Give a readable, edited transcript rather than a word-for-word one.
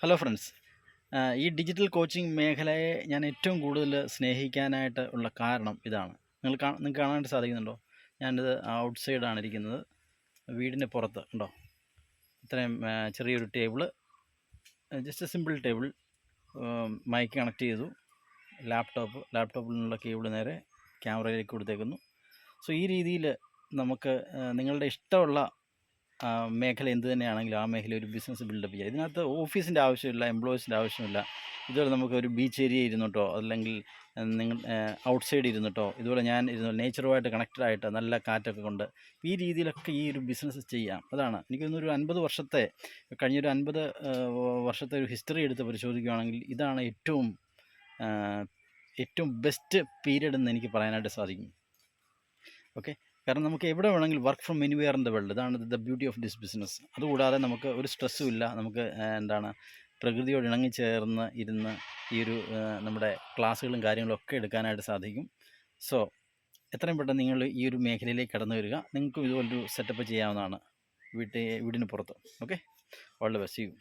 Hello friends. ഈ digital coaching മേഖലയെ ഞാൻ ഏറ്റവും കൂടുതൽ സ്നേഹിക്കാനായിട്ട് ഉള്ള കാരണം ഇതാണ്. നിങ്ങൾക്ക് കാണാനായിട്ട് സാധിക്കുന്നുണ്ടോ? ഞാനിത് ഔട്ട്സൈഡാണ് ഇരിക്കുന്നത്. വീടിൻ്റെ പുറത്ത് ഉണ്ടോ? ഇത്രയും ചെറിയൊരു table, just simple table, mic connect ചെയ്തു, ലാപ്ടോപ്പിൽ നിന്നുള്ള കേബിൾ നേരെ ക്യാമറയിലേക്ക് കൊടുത്തേക്കുന്നു. സോ ഈ രീതിയിൽ നമുക്ക് നിങ്ങളുടെ ഇഷ്ടമുള്ള മേഖല എന്ത് തന്നെയാണെങ്കിലും ആ മേഖല ഒരു ബിസിനസ് ബിൽഡപ്പ് ചെയ്യുക. ഇതിനകത്ത് ഓഫീസിൻ്റെ ആവശ്യമില്ല, എംപ്ലോയീസിൻ്റെ ആവശ്യമില്ല. ഇതുപോലെ നമുക്ക് ഒരു ബീച്ച് ഏരിയ ഇരുന്നിട്ടോ അല്ലെങ്കിൽ നിങ്ങൾ ഔട്ട്സൈഡ് ഇരുന്നിട്ടോ, ഇതുപോലെ ഞാൻ ഇരുന്നു നേച്ചറുമായിട്ട് കണക്റ്റഡ് ആയിട്ട് നല്ല കാറ്റൊക്കെ കൊണ്ട് ഈ രീതിയിലൊക്കെ ഈ ഒരു ബിസിനസ് ചെയ്യാം. അതാണ് എനിക്കൊന്നൊരു 50 വർഷത്തെ കഴിഞ്ഞൊരു 50 വർഷത്തെ ഒരു ഹിസ്റ്ററി എടുത്ത് പരിശോധിക്കുകയാണെങ്കിൽ ഇതാണ് ഏറ്റവും ബെസ്റ്റ് പീരീഡ് എന്ന് എനിക്ക് പറയാനായിട്ട് സാധിക്കും. ഓക്കെ, കാരണം നമുക്ക് എവിടെ വേണമെങ്കിലും work from anywhere in the world. ഇതാണ് the beauty of this business. അതുകൂടാതെ നമുക്ക് ഒരു സ്ട്രെസ്സും ഇല്ല. നമുക്ക് പ്രകൃതിയോട് ഇണങ്ങിച്ചേർന്ന് ഇരുന്ന് ഈ ഒരു നമ്മുടെ ക്ലാസ്സുകളും കാര്യങ്ങളും ഒക്കെ എടുക്കാനായിട്ട് സാധിക്കും. സോ എത്രയും പെട്ടെന്ന് നിങ്ങൾ ഈ ഒരു മേഖലയിലേക്ക് കടന്നു വരിക. നിങ്ങൾക്കും ഇതുപോലൊരു സെറ്റപ്പ് ചെയ്യാവുന്നതാണ് വീടിന് പുറത്ത്. Okay, all the best. U.